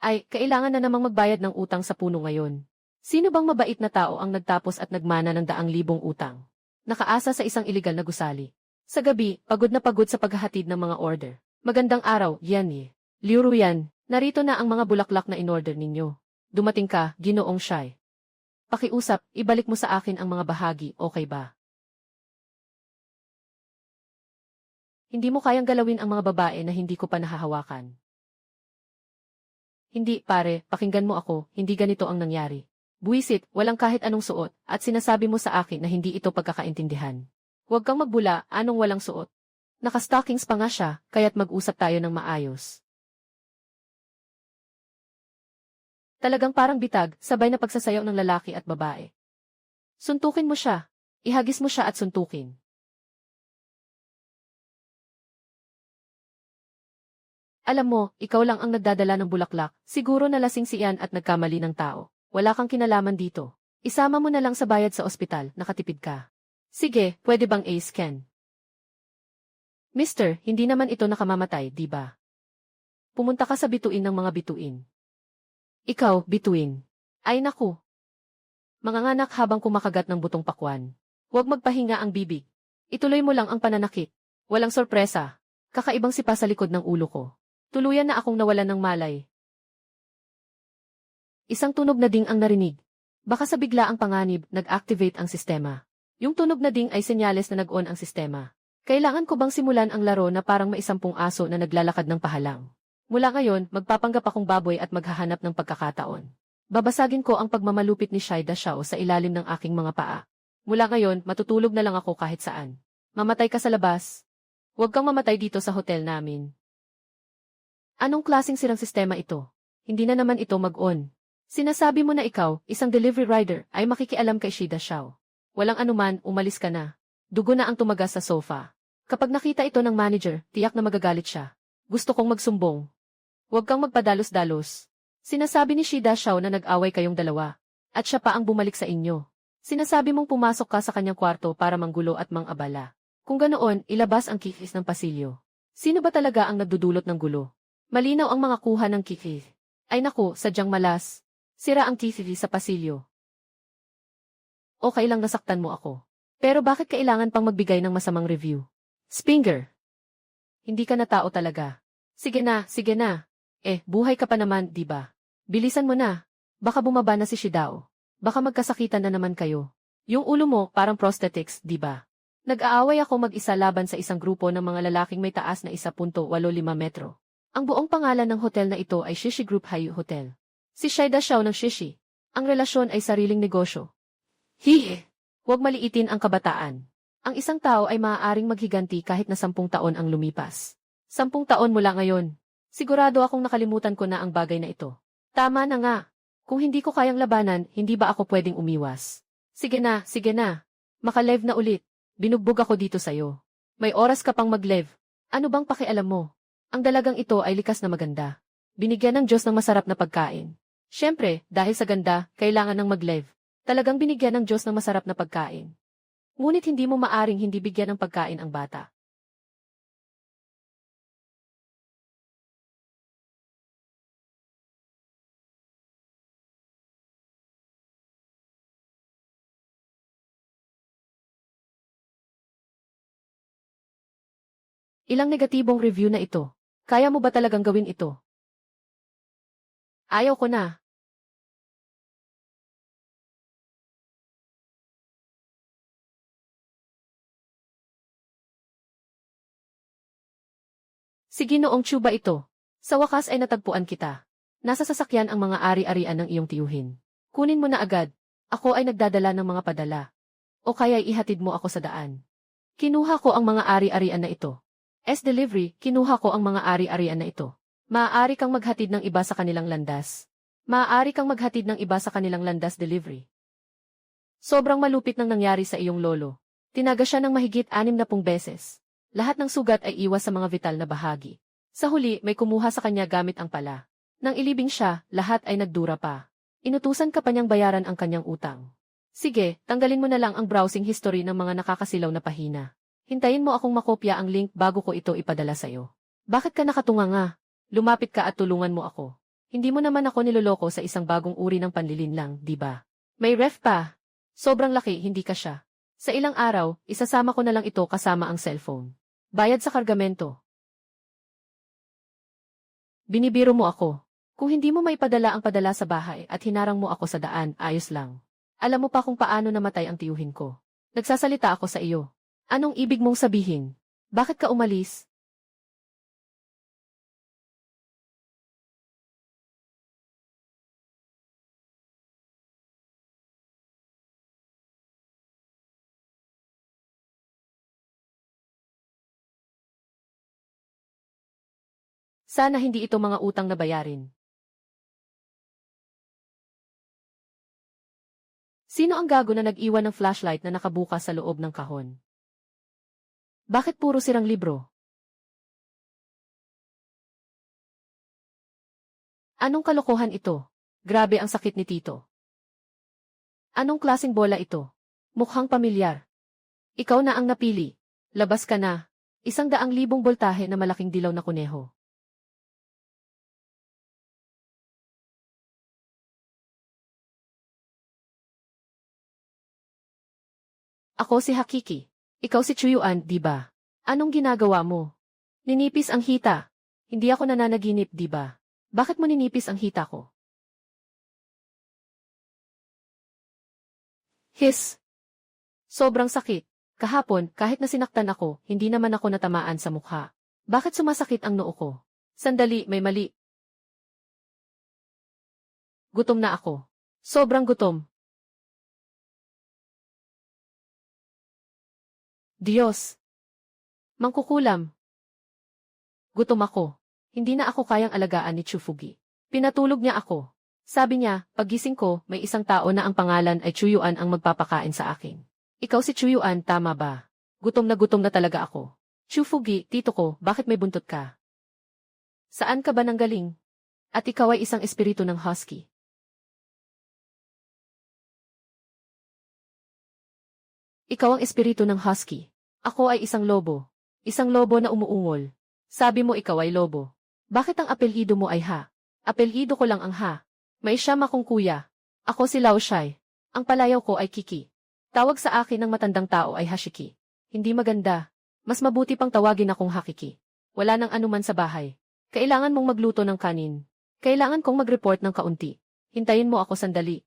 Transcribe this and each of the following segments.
Ay, kailangan na namang magbayad ng utang sa puno ngayon. Sino bang mabait na tao ang nagtapos at nagmana ng daang libong utang? Nakaasa sa isang iligal na gusali. Sa gabi, pagod na pagod sa paghahatid ng mga order. Magandang araw, yan. Liu Ruyan, narito na ang mga bulaklak na in-order ninyo. Dumating ka, Ginoong Shai. Pakiusap, ibalik mo sa akin ang mga bahagi, okay ba? Hindi mo kayang galawin ang mga babae na hindi ko pa nahahawakan. Hindi, pare, pakinggan mo ako, hindi ganito ang nangyari. Buwisit, walang kahit anong suot, at sinasabi mo sa akin na hindi ito pagkakaintindihan. Huwag kang magbula, anong walang suot. Naka-stockings pa nga siya, kaya't mag-usap tayo ng maayos. Talagang parang bitag, sabay na pagsasayaw ng lalaki at babae. Suntukin mo siya. Ihagis mo siya at suntukin. Alam mo, ikaw lang ang nagdadala ng bulaklak, siguro nalasing si Ian at nagkamali ng tao. Wala kang kinalaman dito. Isama mo na lang sa bayad sa ospital, nakatipid ka. Sige, pwede bang A-scan? Mister, hindi naman ito nakamamatay, di ba? Pumunta ka sa bituin ng mga bituin. Ikaw, bituin. Ay naku. Manganganak habang kumakagat ng butong pakwan. Huwag magpahinga ang bibig. Ituloy mo lang ang pananakit. Walang sorpresa. Kakaibang sipa sa likod ng ulo ko. Tuluyan na akong nawalan ng malay. Isang tunog na ding ang narinig. Baka sa biglaang panganib, nag-activate ang sistema. Yung tunog na ding ay senyales na nag-on ang sistema. Kailangan ko bang simulan ang laro na parang may 10 aso na naglalakad ng pahalang? Mula ngayon, magpapanggap akong baboy at maghahanap ng pagkakataon. Babasagin ko ang pagmamalupit ni Shai Dashao sa ilalim ng aking mga paa. Mula ngayon, matutulog na lang ako kahit saan. Mamatay ka sa labas. Huwag kang mamatay dito sa hotel namin. Anong klaseng sirang sistema ito? Hindi na naman ito mag-on. Sinasabi mo na ikaw, isang delivery rider, ay makikialam kay Shida Xiao. Walang anuman, umalis ka na. Dugo na ang tumagas sa sofa. Kapag nakita ito ng manager, tiyak na magagalit siya. Gusto kong magsumbong. Huwag kang magpadalos-dalos. Sinasabi ni Shida Xiao na nag-away kayong dalawa. At siya pa ang bumalik sa inyo. Sinasabi mong pumasok ka sa kanyang kwarto para manggulo at mang-abala. Kung ganoon, ilabas ang kikis ng pasilyo. Sino ba talaga ang nagdudulot ng gulo? Malinaw ang mga kuha ng kikis. Ay naku, sadyang malas. Sira ang kikis sa pasilyo. Okay lang nasaktan mo ako. Pero bakit kailangan pang magbigay ng masamang review? Spinger. Hindi ka na tao talaga. Sige na, sige na. Buhay ka pa naman, di ba? Bilisan mo na. Baka bumaba na si Shidao. Baka magkasakitan na naman kayo. Yung ulo mo parang prosthetics, di ba? Nag-aaway ako mag-isa laban sa isang grupo ng mga lalaking may taas na 1.85 metro. Ang buong pangalan ng hotel na ito ay Shishi Group Hyatt Hotel. Si Shida Xiao ng Shishi. Ang relasyon ay sariling negosyo. Hihe! Huwag maliitin ang kabataan. Ang isang tao ay maaaring maghiganti kahit na 10 taon ang lumipas. 10 taon mula ngayon. Sigurado akong nakalimutan ko na ang bagay na ito. Tama na nga. Kung hindi ko kayang labanan, hindi ba ako pwedeng umiwas? Sige na, sige na. Maka-live na ulit. Binugbog ako dito sa'yo. May oras ka pang mag-live. Ano bang pakialam mo? Ang dalagang ito ay likas na maganda. Binigyan ng Diyos ng masarap na pagkain. Siyempre, dahil sa ganda, kailangan ng mag-live. Talagang binigyan ng Diyos ng masarap na pagkain. Ngunit hindi mo maaring hindi bigyan ng pagkain ang bata. Ilang negatibong review na ito. Kaya mo ba talagang gawin ito? Ayaw ko na. Sige noong Chuba ito. Sa wakas ay natagpuan kita. Nasa sasakyan ang mga ari-arian ng iyong tiyuhin. Kunin mo na agad. Ako ay nagdadala ng mga padala. O kaya ihatid mo ako sa daan. Kinuha ko ang mga ari-arian na ito. Delivery, kinuha ko ang mga ari-arian na ito. Maaari kang maghatid ng iba sa kanilang landas. Maaari kang maghatid ng iba sa kanilang landas delivery. Sobrang malupit nang nangyari sa iyong lolo. Tinaga siya ng mahigit 60 beses. Lahat ng sugat ay iwas sa mga vital na bahagi. Sa huli, may kumuha sa kanya gamit ang pala. Nang ilibing siya, lahat ay nagdura pa. Inutusan ka pa niyang bayaran ang kanyang utang. Sige, tanggalin mo na lang ang browsing history ng mga nakakasilaw na pahina. Hintayin mo akong makopya ang link bago ko ito ipadala sa'yo. Bakit ka nakatunga nga? Lumapit ka at tulungan mo ako. Hindi mo naman ako niloloko sa isang bagong uri ng panlilinlang, di ba? May ref pa. Sobrang laki, hindi ka siya. Sa ilang araw, isasama ko na lang ito kasama ang cellphone. Bayad sa kargamento. Binibiro mo ako. Kung hindi mo maipadala ang padala sa bahay at hinarang mo ako sa daan, ayos lang. Alam mo pa kung paano namatay ang tiyuhin ko. Nagsasalita ako sa iyo. Anong ibig mong sabihin? Bakit ka umalis? Sana hindi ito mga utang na bayarin. Sino ang gago na nag-iwan ng flashlight na nakabukas sa loob ng kahon? Bakit puro sirang libro? Anong kalokohan ito? Grabe ang sakit ni Tito. Anong klaseng bola ito? Mukhang pamilyar. Ikaw na ang napili. Labas ka na. 100,000 boltahe na malaking dilaw na kuneho. Ako si Hakiki. Ikaw si Chuyuan, di ba? Anong ginagawa mo? Ninipis ang hita. Hindi ako nananaginip, di ba? Bakit mo ninipis ang hita ko? His. Sobrang sakit. Kahapon, kahit na sinaktan ako, hindi naman ako natamaan sa mukha. Bakit sumasakit ang noo ko? Sandali, may mali. Gutom na ako. Sobrang gutom. Diyos. Mangkukulam. Gutom ako. Hindi na ako kayang alagaan ni Chufugi. Pinatulog niya ako. Sabi niya, paggising ko, may isang tao na ang pangalan ay Chuyuan ang magpapakain sa akin. Ikaw si Chuyuan, tama ba? Gutom na talaga ako. Chufugi, tito ko, bakit may buntot ka? Saan ka ba nanggaling? At ikaw ay isang espiritu ng husky. Ikaw ang espiritu ng husky. Ako ay isang lobo. Isang lobo na umuungol. Sabi mo ikaw ay lobo. Bakit ang apelyido mo ay Ha? Apelyido ko lang ang Ha. May siyam akong kuya. Ako si Lao Shai. Ang palayaw ko ay Kiki. Tawag sa akin ng matandang tao ay Hashiki. Hindi maganda. Mas mabuti pang tawagin akong Hakiki. Wala nang anuman sa bahay. Kailangan mong magluto ng kanin. Kailangan kong mag-report ng kaunti. Hintayin mo ako sandali.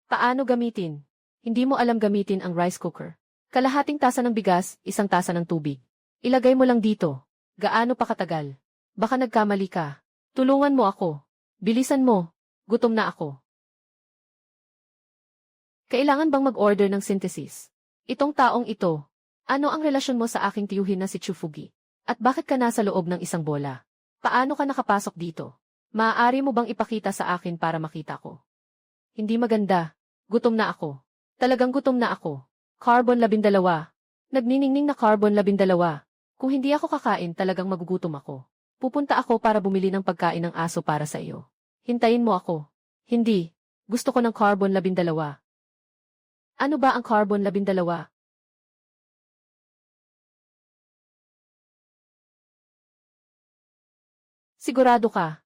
Paano gamitin? Hindi mo alam gamitin ang rice cooker. Kalahating tasa ng bigas, 1 tasa ng tubig. Ilagay mo lang dito. Gaano pa katagal? Baka nagkamali ka. Tulungan mo ako. Bilisan mo. Gutom na ako. Kailangan bang mag-order ng synthesis? Itong taong ito. Ano ang relasyon mo sa aking tiyuhin na si Chufugi? At bakit ka nasa loob ng isang bola? Paano ka nakapasok dito? Maaari mo bang ipakita sa akin para makita ko? Hindi maganda. Gutom na ako. Talagang gutom na ako. Carbon 12. Nagniningning na carbon 12. Kung hindi ako kakain, talagang magugutom ako. Pupunta ako para bumili ng pagkain ng aso para sa iyo. Hintayin mo ako. Hindi. Gusto ko ng carbon 12. Ano ba ang carbon 12? Sigurado ka?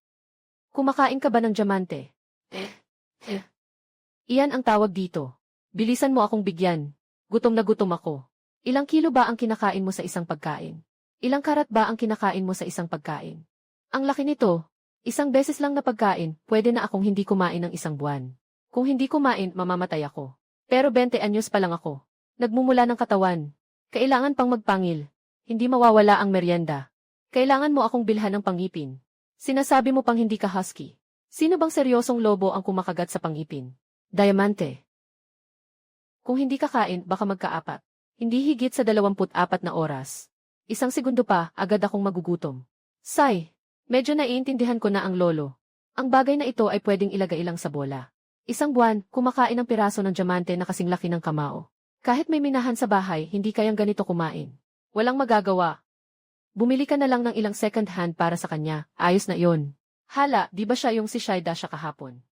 Kumakain ka ba ng diamante? Iyan ang tawag dito. Bilisan mo akong bigyan. Gutom na gutom ako. Ilang kilo ba ang kinakain mo sa isang pagkain? Ilang karat ba ang kinakain mo sa isang pagkain? Ang laki nito. Isang beses lang na pagkain, pwede na akong hindi kumain ng 1 buwan. Kung hindi kumain, mamamatay ako. Pero 20 anyos pa lang ako. Nagmumula ng katawan. Kailangan pang magpangil. Hindi mawawala ang merienda. Kailangan mo akong bilhan ng pangipin. Sinasabi mo pang hindi ka husky. Sino bang seryosong lobo ang kumakagat sa pangipin? Diamante. Kung hindi kakain, baka magkaapat. Hindi higit sa 24 na oras. 1 segundo pa, agad akong magugutom. Say, medyo naiintindihan ko na ang lolo. Ang bagay na ito ay pwedeng ilagay lang sa bola. 1 buwan, kumakain ng piraso ng diamante na kasing laki ng kamao. Kahit may minahan sa bahay, hindi kayang ganito kumain. Walang magagawa. Bumili ka na lang ng ilang second hand para sa kanya, ayos na yon. Hala, di ba siya yung si Shaida siya kahapon?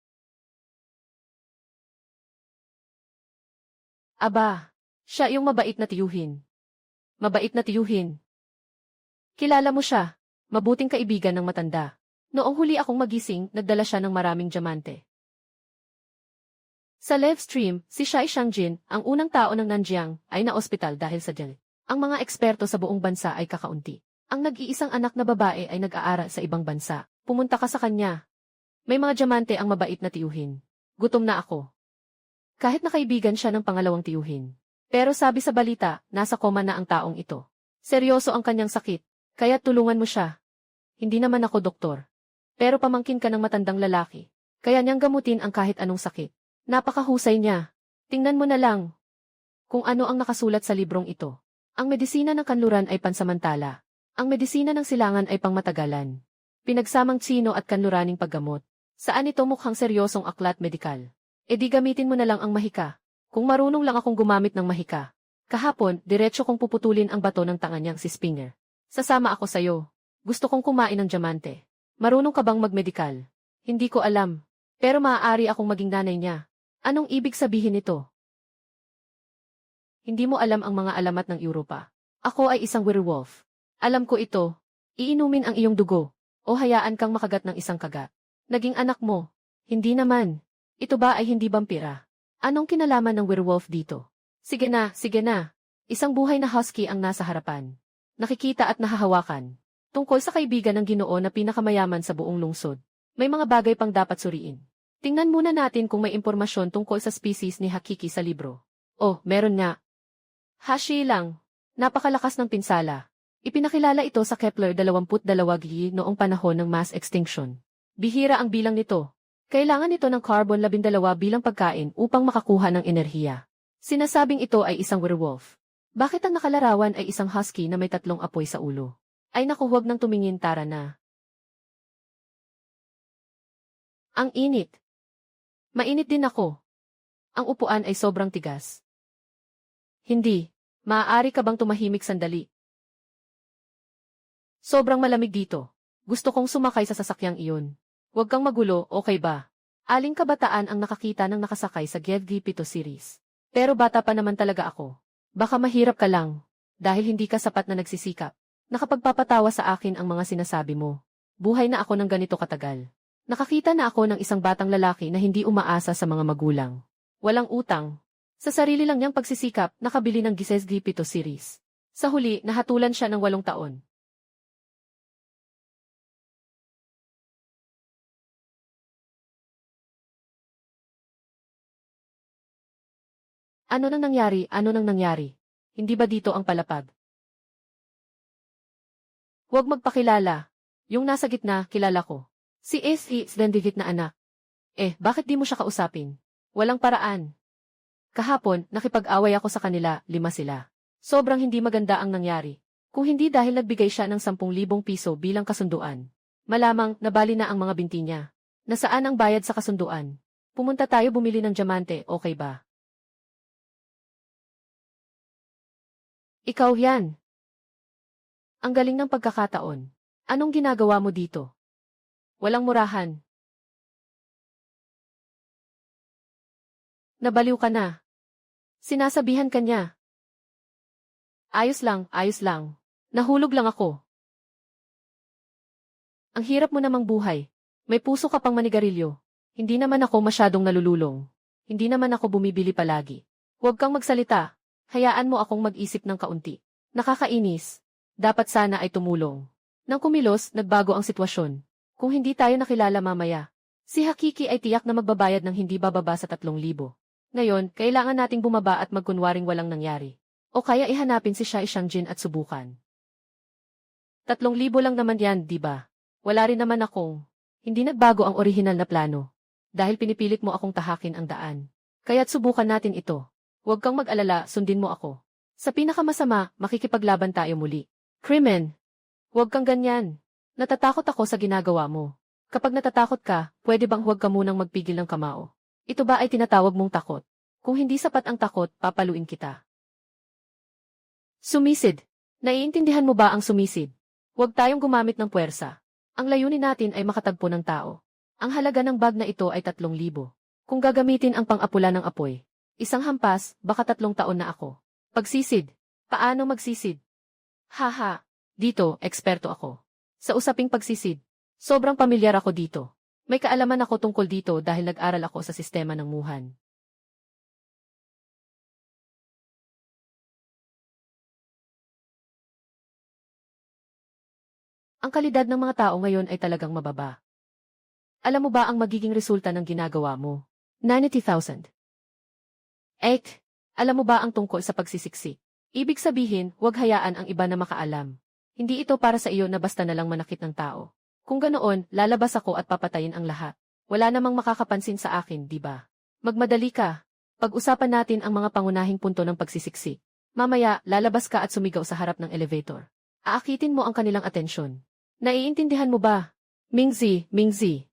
Aba, siya yung mabait na tiyuhin. Mabait na tiyuhin. Kilala mo siya. Mabuting kaibigan ng matanda. Noong huli akong magising, nagdala siya ng maraming diamante. Sa live stream, si Shai Shangjin, ang unang tao ng Nanjiang, ay na-ospital dahil sa diabetes. Ang mga eksperto sa buong bansa ay kakaunti. Ang nag-iisang anak na babae ay nag-aaral sa ibang bansa. Pumunta ka sa kanya. May mga diamante ang mabait na tiyuhin. Gutom na ako. Kahit nakaibigan siya ng pangalawang tiyuhin. Pero sabi sa balita, nasa koma na ang taong ito. Seryoso ang kanyang sakit, kaya tulungan mo siya. Hindi naman ako doktor. Pero pamangkin ka ng matandang lalaki. Kaya niyang gamutin ang kahit anong sakit. Napakahusay niya. Tingnan mo na lang kung ano ang nakasulat sa librong ito. Ang medisina ng kanluran ay pansamantala. Ang medisina ng silangan ay pangmatagalan. Pinagsamang tsino at kanluraning paggamot. Saan ito mukhang seryosong aklat medikal? E di gamitin mo na lang ang mahika. Kung marunong lang akong gumamit ng mahika. Kahapon, diretso kong puputulin ang bato ng tanga niyang si Spinger. Sasama ako sayo. Gusto kong kumain ng diamante. Marunong ka bang magmedikal? Hindi ko alam. Pero maaari akong maging nanay niya. Anong ibig sabihin nito? Hindi mo alam ang mga alamat ng Europa. Ako ay isang werewolf. Alam ko ito. Iinumin ang iyong dugo. O hayaan kang makagat ng isang kagat. Naging anak mo. Hindi naman. Ito ba ay hindi vampira? Anong kinalaman ng werewolf dito? Sige na, sige na. Isang buhay na husky ang nasa harapan. Nakikita at nahahawakan. Tungkol sa kaibigan ng Ginoo na pinakamayaman sa buong lungsod. May mga bagay pang dapat suriin. Tingnan muna natin kung may impormasyon tungkol sa species ni Hakiki sa libro. Oh, meron nga. Hashi lang. Napakalakas ng pinsala. Ipinakilala ito sa Kepler 22G noong panahon ng mass extinction. Bihira ang bilang nito. Kailangan ito ng carbon 12 bilang pagkain upang makakuha ng enerhiya. Sinasabing ito ay isang werewolf. Bakit ang nakalarawan ay isang husky na may 3 apoy sa ulo? Ay naku, huwag nang tumingin, tara na. Ang init. Mainit din ako. Ang upuan ay sobrang tigas. Hindi. Maaari ka bang tumahimik sandali? Sobrang malamig dito. Gusto kong sumakay sa sasakyang iyon. Huwag kang magulo, okay ba? Aling kabataan ang nakakita ng nakasakay sa Gevgi Pito series. Pero bata pa naman talaga ako. Baka mahirap ka lang. Dahil hindi ka sapat na nagsisikap. Nakapagpapatawa sa akin ang mga sinasabi mo. Buhay na ako ng ganito katagal. Nakakita na ako ng isang batang lalaki na hindi umaasa sa mga magulang. Walang utang. Sa sarili lang niyang pagsisikap, nakabili ng Gizesgi Pito series. Sa huli, nahatulan siya ng 8 taon. Ano nang nangyari? Ano nang nangyari? Hindi ba dito ang palapag? Huwag magpakilala. Yung nasa gitna, kilala ko. Si S.E. Slendivit na anak. Bakit di mo siya kausapin? Walang paraan. Kahapon, nakipag-away ako sa kanila, 5 sila. Sobrang hindi maganda ang nangyari. Kung hindi dahil nagbigay siya ng 10,000 piso bilang kasunduan. Malamang, nabali na ang mga binti niya. Nasaan ang bayad sa kasunduan? Pumunta tayo bumili ng diamante, okay ba? Ikaw yan. Ang galing ng pagkakataon. Anong ginagawa mo dito? Walang murahan. Nabaliw ka na. Sinasabihan ka niya. Ayos lang, ayos lang. Nahulog lang ako. Ang hirap mo namang buhay. May puso ka pang manigarilyo. Hindi naman ako masyadong nalululong. Hindi naman ako bumibili palagi. Huwag kang magsalita. Hayaan mo akong mag-isip ng kaunti. Nakakainis. Dapat sana ay tumulong. Nang kumilos, nagbago ang sitwasyon. Kung hindi tayo nakilala mamaya, si Hakiki ay tiyak na magbabayad ng hindi bababa sa 3,000. Ngayon, kailangan nating bumaba at magkunwaring walang nangyari. O kaya ihanapin si Shai Shangjin at subukan. 3,000 lang naman yan, di ba? Wala rin naman akong. Hindi nagbago ang orihinal na plano. Dahil pinipilit mo akong tahakin ang daan. Kaya't subukan natin ito. Huwag kang mag-alala, sundin mo ako. Sa pinakamasama, makikipaglaban tayo muli. Krimen. Huwag kang ganyan. Natatakot ako sa ginagawa mo. Kapag natatakot ka, pwede bang huwag ka munang magpigil ng kamao? Ito ba ay tinatawag mong takot? Kung hindi sapat ang takot, papaluin kita. Sumisid. Naiintindihan mo ba ang sumisid? Huwag tayong gumamit ng puwersa. Ang layunin natin ay makatagpo ng tao. Ang halaga ng bag na ito ay 3,000. Kung gagamitin ang pang-apula ng apoy, isang hampas, baka 3 taon na ako. Pagsisid. Paano magsisid? Haha. Dito, eksperto ako. Sa usaping pagsisid, sobrang pamilyar ako dito. May kaalaman ako tungkol dito dahil nag-aral ako sa sistema ng Muhan. Ang kalidad ng mga tao ngayon ay talagang mababa. Alam mo ba ang magiging resulta ng ginagawa mo? 90,000. Alam mo ba ang tungkol sa pagsisiksik? Ibig sabihin, huwag hayaan ang iba na makaalam. Hindi ito para sa iyo na basta na lang manakit ng tao. Kung ganoon, lalabas ako at papatayin ang lahat. Wala namang makakapansin sa akin, di ba? Magmadali ka. Pag-usapan natin ang mga pangunahing punto ng pagsisiksik. Mamaya, lalabas ka at sumigaw sa harap ng elevator. Aakitin mo ang kanilang atensyon. Naiintindihan mo ba? Mingzi, Mingzi.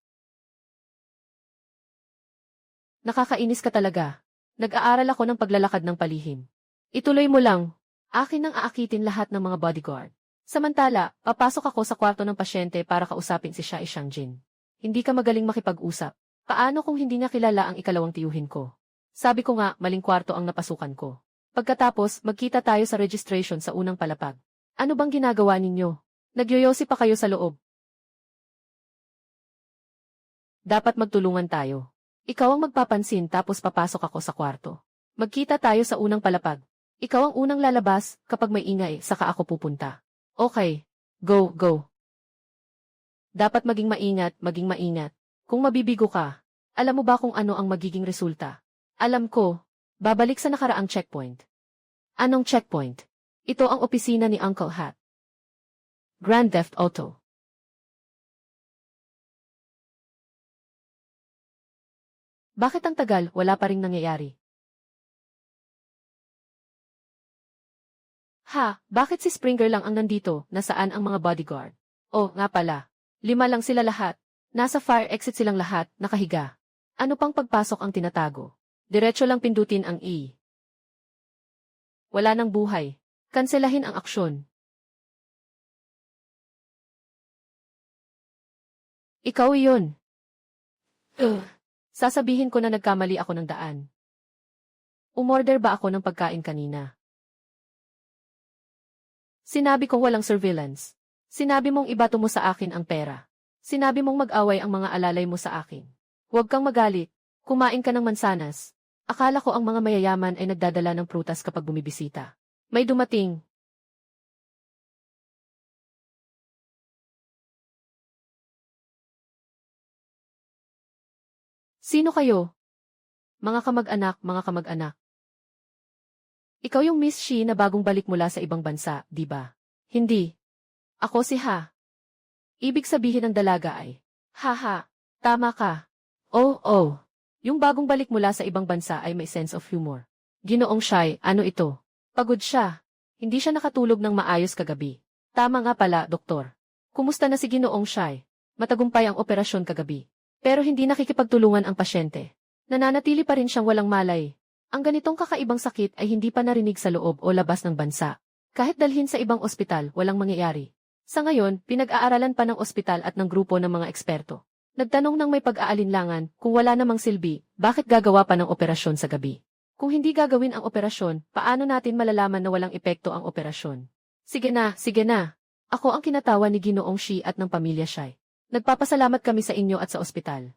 Nakakainis ka talaga. Nag-aaral ako ng paglalakad ng palihim. Ituloy mo lang. Akin nang aakitin lahat ng mga bodyguard. Samantala, papasok ako sa kwarto ng pasyente para kausapin si Shai Shangjin. Hindi ka magaling makipag-usap. Paano kung hindi niya kilala ang ikalawang tiyuhin ko? Sabi ko nga, maling kwarto ang napasukan ko. Pagkatapos, magkita tayo sa registration sa unang palapag. Ano bang ginagawa ninyo? Nagyoyosi pa kayo sa loob. Dapat magtulungan tayo. Ikaw ang magpapansin tapos papasok ako sa kwarto. Magkita tayo sa unang palapag. Ikaw ang unang lalabas, kapag may ingay, saka ako pupunta. Okay. Go, go. Dapat maging maingat, maging maingat. Kung mabibigo ka, alam mo ba kung ano ang magiging resulta? Alam ko. Babalik sa nakaraang checkpoint. Anong checkpoint? Ito ang opisina ni Uncle Hat. Grand Theft Auto. Bakit ang tagal, wala pa ring nangyayari? Ha, bakit si Springer lang ang nandito, nasaan ang mga bodyguard? Oh, nga pala. 5 lang sila lahat. Nasa fire exit silang lahat, nakahiga. Ano pang pagpasok ang tinatago? Diretso lang pindutin ang E. Wala nang buhay. Kanselahin ang aksyon. Ikaw iyon. Sasabihin ko na nagkamali ako ng daan. Umorder ba ako ng pagkain kanina? Sinabi kong walang surveillance. Sinabi mong ibato mo sa akin ang pera. Sinabi mong mag-away ang mga alalay mo sa akin. Huwag kang magalit. Kumain ka ng mansanas. Akala ko ang mga mayayaman ay nagdadala ng prutas kapag bumibisita. May dumating. Sino kayo? Mga kamag-anak, mga kamag-anak. Ikaw yung Miss Shi na bagong balik mula sa ibang bansa, di ba? Hindi. Ako si Ha. Ibig sabihin ng dalaga ay, haha, tama ka. Oh, oh. Yung bagong balik mula sa ibang bansa ay may sense of humor. Ginoong Shai, ano ito? Pagod siya. Hindi siya nakatulog ng maayos kagabi. Tama nga pala, doktor. Kumusta na si Ginoong Shai? Matagumpay ang operasyon kagabi. Pero hindi nakikipagtulungan ang pasyente. Nananatili pa rin siyang walang malay. Ang ganitong kakaibang sakit ay hindi pa narinig sa loob o labas ng bansa. Kahit dalhin sa ibang ospital, walang mangyayari. Sa ngayon, pinag-aaralan pa ng ospital at ng grupo ng mga eksperto. Nagtanong ng may pag-aalinlangan, kung wala namang silbi, bakit gagawa pa ng operasyon sa gabi? Kung hindi gagawin ang operasyon, paano natin malalaman na walang epekto ang operasyon? Sige na, sige na. Ako ang kinatawa ni Ginoong Shi at ng pamilya Shai. Nagpapasalamat kami sa inyo at sa ospital.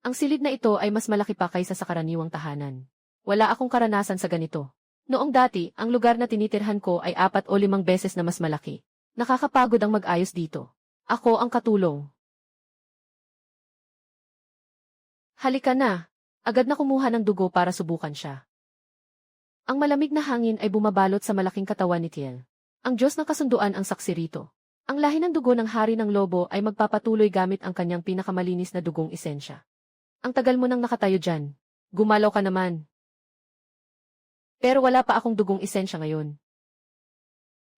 Ang silid na ito ay mas malaki pa kaysa sa karaniwang tahanan. Wala akong karanasan sa ganito. Noong dati, ang lugar na tinitirhan ko ay 4 o 5 beses na mas malaki. Nakakapagod ang mag-ayos dito. Ako ang katulong. Halika na. Agad na kumuha ng dugo para subukan siya. Ang malamig na hangin ay bumabalot sa malaking katawan ni Tiel. Ang Diyos ng kasunduan ang saksi rito. Ang lahi ng dugo ng hari ng lobo ay magpapatuloy gamit ang kanyang pinakamalinis na dugong esensya. Ang tagal mo nang nakatayo dyan. Gumalaw ka naman. Pero wala pa akong dugong esensya ngayon.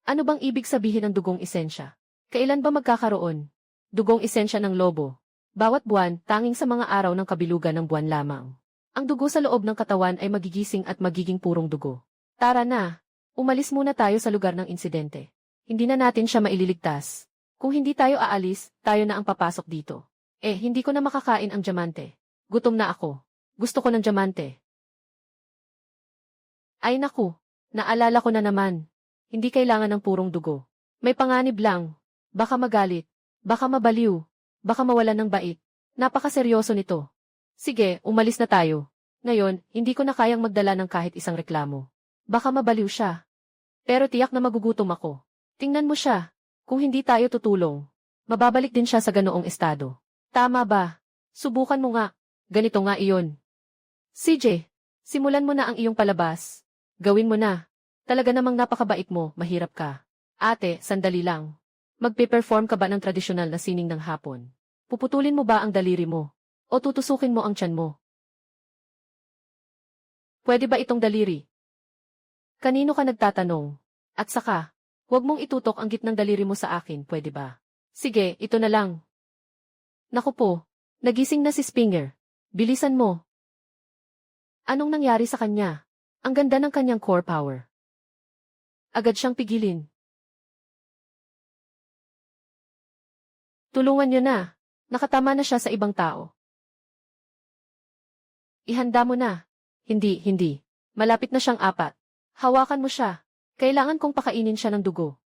Ano bang ibig sabihin ng dugong esensya? Kailan ba magkakaroon? Dugong esensya ng lobo. Bawat buwan, tanging sa mga araw ng kabilugan ng buwan lamang. Ang dugo sa loob ng katawan ay magigising at magiging purong dugo. Tara na. Umalis muna tayo sa lugar ng insidente. Hindi na natin siya maililigtas. Kung hindi tayo aalis, tayo na ang papasok dito. Hindi ko na makakain ang diamante. Gutom na ako. Gusto ko ng diamante. Ay naku, naalala ko na naman. Hindi kailangan ng purong dugo. May panganib lang. Baka magalit. Baka mabaliw. Baka mawalan ng bait. Napakaseryoso nito. Sige, umalis na tayo. Ngayon, hindi ko na kayang magdala ng kahit isang reklamo. Baka mabaliw siya. Pero tiyak na magugutom ako. Tingnan mo siya. Kung hindi tayo tutulong, mababalik din siya sa ganoong estado. Tama ba? Subukan mo nga. Ganito nga iyon. CJ, simulan mo na ang iyong palabas. Gawin mo na. Talaga namang napakabait mo, mahirap ka. Ate, sandali lang. Magpe-perform ka ba ng tradisyonal na sining ng hapon? Puputulin mo ba ang daliri mo? O tutusukin mo ang tiyan mo? Pwede ba itong daliri? Kanino ka nagtatanong? At saka, huwag mong itutok ang gitnang daliri mo sa akin, pwede ba? Sige, ito na lang. Naku po, nagising na si Springer. Bilisan mo. Anong nangyari sa kanya? Ang ganda ng kanyang core power. Agad siyang pigilin. Tulungan niyo na. Nakatama na siya sa ibang tao. Ihanda mo na. Hindi. Malapit na siyang 4. Hawakan mo siya. Kailangan kong pakainin siya ng dugo.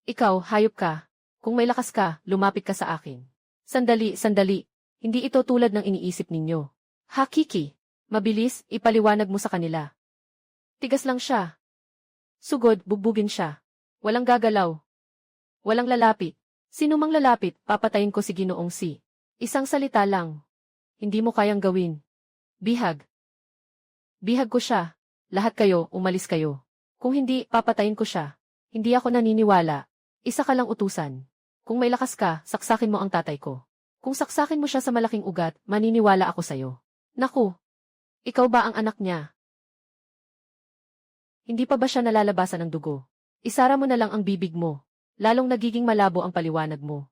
Ikaw, hayop ka. Kung may lakas ka, lumapit ka sa akin. Sandali. Hindi ito tulad ng iniisip ninyo. Hakiki. Mabilis, ipaliwanag mo sa kanila. Tigas lang siya. Sugod, bugbugin siya. Walang gagalaw. Walang lalapit. Sino mang lalapit, papatayin ko si Ginoong Si. Isang salita lang. Hindi mo kayang gawin. Bihag. Bihag ko siya. Lahat kayo, umalis kayo. Kung hindi, papatayin ko siya. Hindi ako naniniwala. Isa ka lang utusan. Kung may lakas ka, saksakin mo ang tatay ko. Kung saksakin mo siya sa malaking ugat, maniniwala ako sa'yo. Naku! Ikaw ba ang anak niya? Hindi pa ba siya nalalabasan ng dugo? Isara mo na lang ang bibig mo. Lalong nagiging malabo ang paliwanag mo.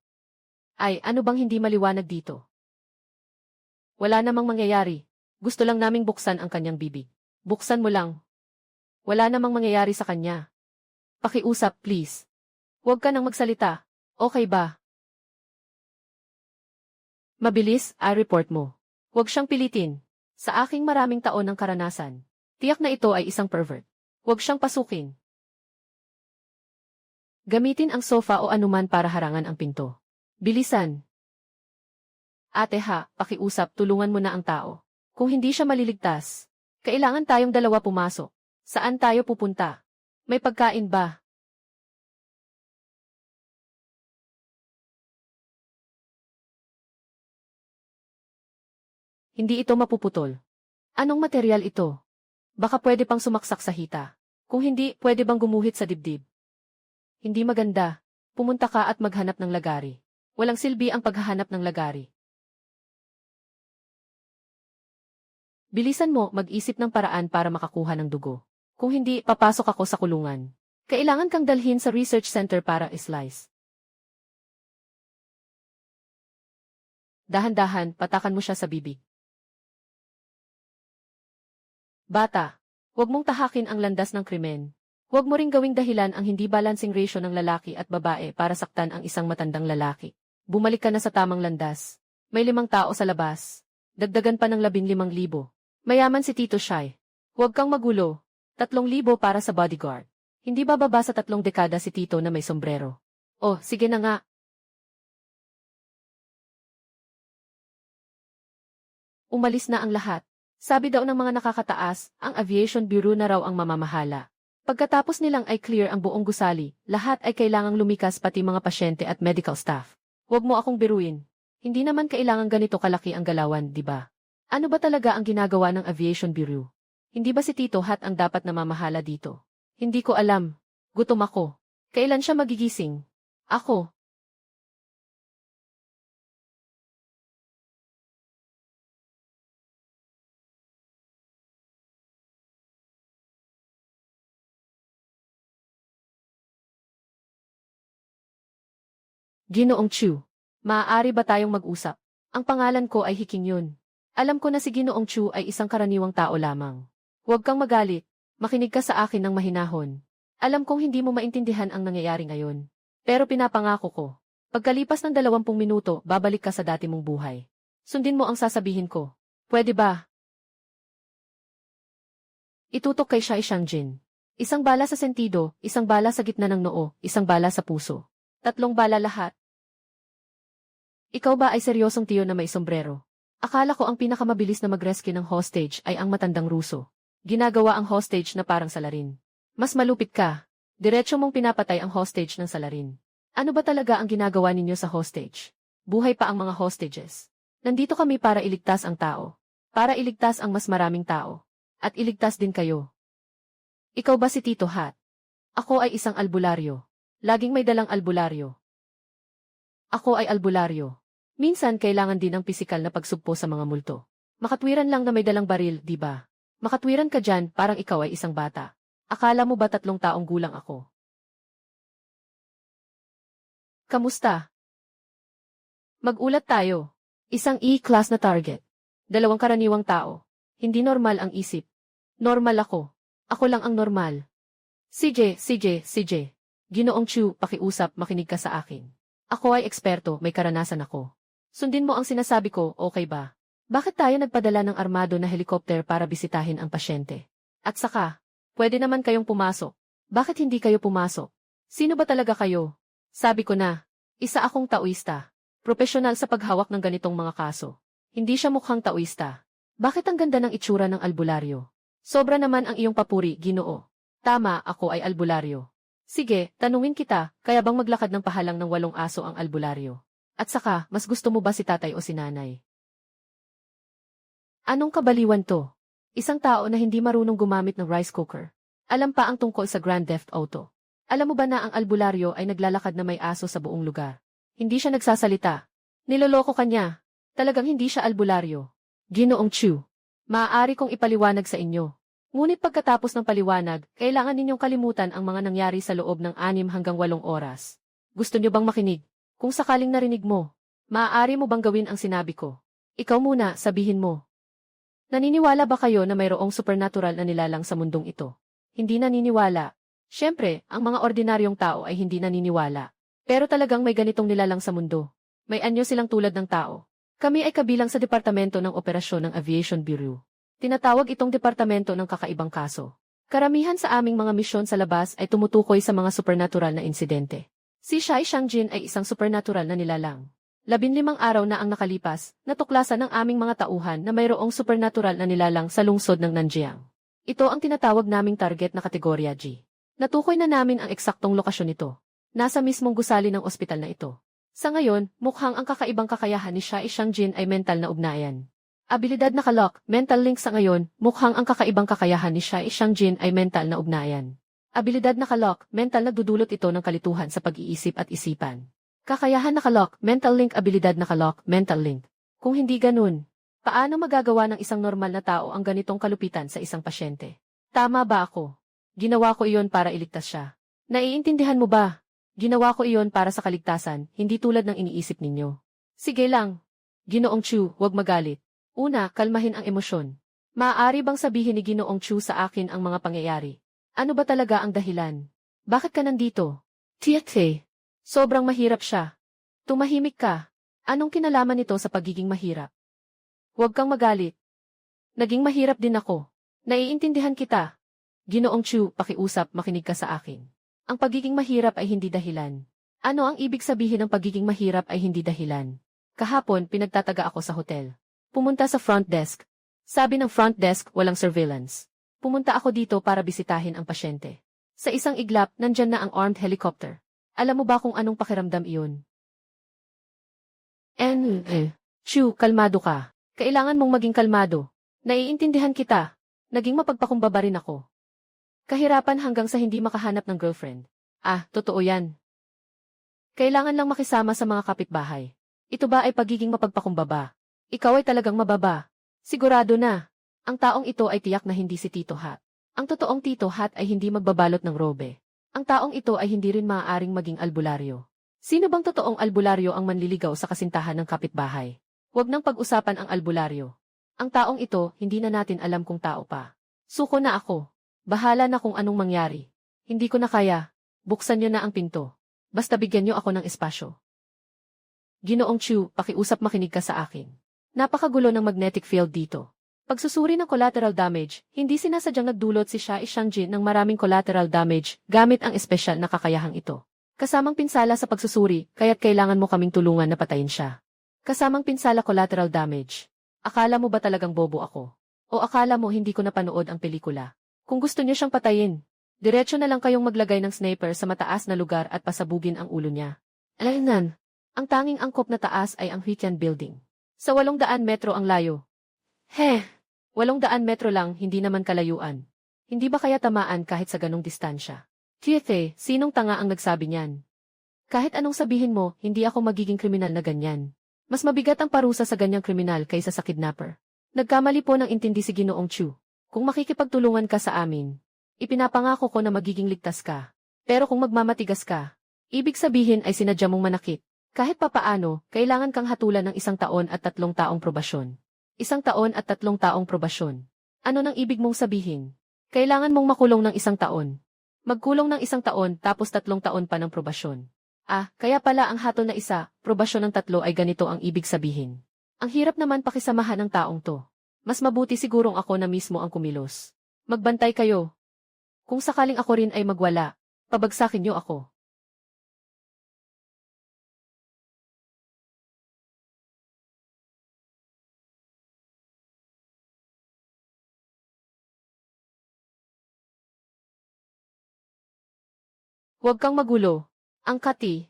Ay, ano bang hindi maliwanag dito? Wala namang mangyayari. Gusto lang naming buksan ang kanyang bibig. Buksan mo lang. Wala namang mangyayari sa kanya. Pakiusap, please. Huwag ka nang magsalita. Okay ba? Mabilis, i-report mo. Huwag siyang pilitin. Sa aking maraming taon ng karanasan, tiyak na ito ay isang pervert. Huwag siyang pasukin. Gamitin ang sofa o anuman para harangan ang pinto. Bilisan. Ate ha, pakiusap, tulungan mo na ang tao. Kung hindi siya maliligtas, kailangan tayong dalawa pumasok. Saan tayo pupunta? May pagkain ba? Hindi ito mapuputol. Anong material ito? Baka pwede pang sumaksak sa hita. Kung hindi, pwede bang gumuhit sa dibdib? Hindi maganda. Pumunta ka at maghanap ng lagari. Walang silbi ang paghahanap ng lagari. Bilisan mo, mag-isip ng paraan para makakuha ng dugo. Kung hindi, papasok ako sa kulungan. Kailangan kang dalhin sa research center para islice. Dahan-dahan, patakan mo siya sa bibig. Bata, huwag mong tahakin ang landas ng krimen. Huwag mo ring gawing dahilan ang hindi balancing ratio ng lalaki at babae para saktan ang isang matandang lalaki. Bumalik ka na sa tamang landas. May 5 tao sa labas. Dagdagan pa ng 15,000. Mayaman si Tito Shai. Huwag kang magulo. 3,000 para sa bodyguard. Hindi bababa sa 3 dekada si Tito na may sombrero. Oh, sige na nga. Umalis na ang lahat. Sabi daw ng mga nakakataas, ang Aviation Bureau na raw ang mamamahala. Pagkatapos nilang ay clear ang buong gusali, lahat ay kailangang lumikas pati mga pasyente at medical staff. Huwag mo akong biruin. Hindi naman kailangan ganito kalaki ang galawan, di ba? Ano ba talaga ang ginagawa ng Aviation Bureau? Hindi ba si Tito Hat ang dapat namamahala dito? Hindi ko alam. Gutom ako. Kailan siya magigising? Ako. Ginoong Chu. Maaari ba tayong mag-usap? Ang pangalan ko ay Hiking Yun. Alam ko na si Ginoong Chu ay isang karaniwang tao lamang. Huwag kang magalit. Makinig ka sa akin ng mahinahon. Alam kong hindi mo maintindihan ang nangyayari ngayon. Pero pinapangako ko. Pagkalipas ng 20 minuto, babalik ka sa dati mong buhay. Sundin mo ang sasabihin ko. Pwede ba? Itutok kay Shai Shangjin. Isang bala sa sentido, isang bala sa gitna ng noo, isang bala sa puso. 3 bala lahat. Ikaw ba ay seryosong tiyo na may sombrero? Akala ko ang pinakamabilis na mag-rescue ng hostage ay ang matandang Ruso. Ginagawa ang hostage na parang salarin. Mas malupit ka. Diretso mong pinapatay ang hostage ng salarin. Ano ba talaga ang ginagawa ninyo sa hostage? Buhay pa ang mga hostages. Nandito kami para iligtas ang tao. Para iligtas ang mas maraming tao. At iligtas din kayo. Ikaw ba si Tito Hat? Ako ay isang albularyo. Laging may dalang albularyo. Ako ay albularyo. Minsan kailangan din ng pisikal na pagsugpo sa mga multo. Makatwiran lang na may dalang baril, di ba? Makatwiran ka dyan, parang ikaw ay isang bata. Akala mo ba 3 taong gulang ako? Kamusta? Mag-ulat tayo. Isang E-class na target. 2 karaniwang tao. Hindi normal ang isip. Normal ako. Ako lang ang normal. CJ. Ginoong Chu, pakiusap, makinig ka sa akin. Ako ay eksperto, may karanasan ako. Sundin mo ang sinasabi ko, okay ba? Bakit tayo nagpadala ng armado na helikopter para bisitahin ang pasyente? At saka, pwede naman kayong pumasok. Bakit hindi kayo pumasok? Sino ba talaga kayo? Sabi ko na, isa akong taoista. Propesyonal sa paghawak ng ganitong mga kaso. Hindi siya mukhang taoista. Bakit ang ganda ng itsura ng albularyo? Sobra naman ang iyong papuri, Ginoo. Tama, ako ay albularyo. Sige, tanungin kita, kaya bang maglakad ng pahalang ng 8 aso ang albularyo? At saka, mas gusto mo ba si tatay o si nanay? Anong kabaliwan to? Isang tao na hindi marunong gumamit ng rice cooker. Alam pa ang tungkol sa Grand Theft Auto. Alam mo ba na ang albularyo ay naglalakad na may aso sa buong lugar? Hindi siya nagsasalita. Niloloko ka niya. Talagang hindi siya albularyo. Ginoong Chu. Maaari kong ipaliwanag sa inyo. Ngunit pagkatapos ng paliwanag, kailangan ninyong kalimutan ang mga nangyari sa loob ng 6 hanggang 8 oras. Gusto niyo bang makinig? Kung sakaling narinig mo, maaari mo bang gawin ang sinabi ko? Ikaw muna, sabihin mo. Naniniwala ba kayo na mayroong supernatural na nilalang sa mundong ito? Hindi naniniwala. Siyempre, ang mga ordinaryong tao ay hindi naniniwala. Pero talagang may ganitong nilalang sa mundo. May anyo silang tulad ng tao. Kami ay kabilang sa Departamento ng Operasyon ng Aviation Bureau. Tinatawag itong Departamento ng Kakaibang Kaso. Karamihan sa aming mga misyon sa labas ay tumutukoy sa mga supernatural na insidente. Si Shai Shangjin ay isang supernatural na nilalang. 15 araw na ang nakalipas, natuklasan ng aming mga tauhan na mayroong supernatural na nilalang sa lungsod ng Nanjiang. Ito ang tinatawag naming target na kategorya G. Natukoy na namin ang eksaktong lokasyon nito. Nasa mismong gusali ng ospital na ito. Sa ngayon, mukhang ang kakaibang kakayahan ni Shai Shangjin ay mental na ugnayan. Abilidad na kalok, mental link sa ngayon, mukhang ang kakaibang kakayahan ni Shai Shangjin ay mental na ugnayan. Abilidad na kalok, mental nagdudulot ito ng kalituhan sa pag-iisip at isipan. Kakayahan na kalok, mental link, abilidad na kalok, mental link. Kung hindi ganun, paano magagawa ng isang normal na tao ang ganitong kalupitan sa isang pasyente? Tama ba ako? Ginawa ko iyon para iligtas siya. Naiintindihan mo ba? Ginawa ko iyon para sa kaligtasan, hindi tulad ng iniisip ninyo. Sige lang. Ginoong Chu, huwag magalit. Una, kalmahin ang emosyon. Maaari bang sabihin ni Ginoong Chu sa akin ang mga pangyayari? Ano ba talaga ang dahilan? Bakit ka nandito? Tietse. Sobrang mahirap siya. Tumahimik ka. Anong kinalaman nito sa pagiging mahirap? Huwag kang magalit. Naging mahirap din ako. Naiintindihan kita. Ginoong Chu, pakiusap, makinig ka sa akin. Ang pagiging mahirap ay hindi dahilan. Ano ang ibig sabihin ng pagiging mahirap ay hindi dahilan? Kahapon, pinagtataga ako sa hotel. Pumunta sa front desk. Sabi ng front desk, walang surveillance. Pumunta ako dito para bisitahin ang pasyente. Sa isang iglap, nandyan na ang armed helicopter. Alam mo ba kung anong pakiramdam iyon? Chu, kalmado ka. Kailangan mong maging kalmado. Naiintindihan kita. Naging mapagpakumbaba rin ako. Kahirapan hanggang sa hindi makahanap ng girlfriend. Totoo yan. Kailangan lang makisama sa mga kapitbahay. Ito ba ay pagiging mapagpakumbaba? Ikaw ay talagang mababa. Sigurado na. Ang taong ito ay tiyak na hindi si Tito Hat. Ang totoong Tito Hat ay hindi magbabalot ng robe. Ang taong ito ay hindi rin maaaring maging albularyo. Sino bang totoong albularyo ang manliligaw sa kasintahan ng kapitbahay? Huwag nang pag-usapan ang albularyo. Ang taong ito, hindi na natin alam kung tao pa. Suko na ako. Bahala na kung anong mangyari. Hindi ko na kaya. Buksan niyo na ang pinto. Basta bigyan niyo ako ng espasyo. Ginoong Chu, pakiusap makinig ka sa akin. Napakagulo ng magnetic field dito. Pagsusuri ng collateral damage, hindi sinasadyang nagdulot si Shai Shangjin ng maraming collateral damage gamit ang espesyal na kakayahang ito. Kasamang pinsala sa pagsusuri, kaya't kailangan mo kaming tulungan na patayin siya. Kasamang pinsala collateral damage. Akala mo ba talagang bobo ako? O akala mo hindi ko napanood ang pelikula? Kung gusto niyo siyang patayin, diretso na lang kayong maglagay ng sniper sa mataas na lugar at pasabugin ang ulo niya. Alaynan, ang tanging angkop na taas ay ang Huitian Building. Sa 800 metro ang layo. 800 metro lang, hindi naman kalayuan. Hindi ba kaya tamaan kahit sa ganong distansya? Tiethe, sinong tanga ang nagsabi niyan? Kahit anong sabihin mo, hindi ako magiging kriminal na ganyan. Mas mabigat ang parusa sa ganyang kriminal kaysa sa kidnapper. Nagkamali po ng intindi si Ginoong Chu. Kung makikipagtulungan ka sa amin, ipinapangako ko na magiging ligtas ka. Pero kung magmamatigas ka, ibig sabihin ay sinadya mong manakit. Kahit papaano, kailangan kang hatulan ng 1 taon at 3 taong probasyon. 1 taon at 3 taong probasyon. Ano nang ibig mong sabihin? Kailangan mong makulong ng 1 taon. Magkulong ng 1 taon tapos 3 taon pa ng probasyon. Kaya pala ang hatol na 1, probasyon ng 3 ay ganito ang ibig sabihin. Ang hirap naman pakisamahan ng taong to. Mas mabuti sigurong ako na mismo ang kumilos. Magbantay kayo. Kung sakaling ako rin ay magwala, pabagsakin niyo ako. Huwag kang magulo. Ang kati.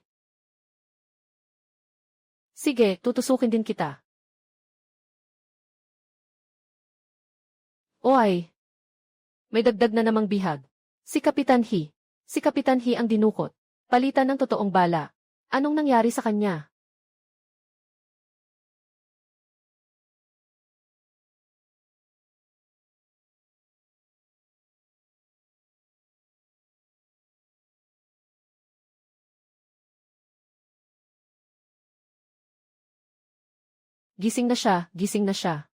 Sige, tutusukin din kita. Oy! May dagdag na namang bihag. Si Kapitan He. Si Kapitan He ang dinukot. Palitan ng totoong bala. Anong nangyari sa kanya? Gising na siya, gising na siya.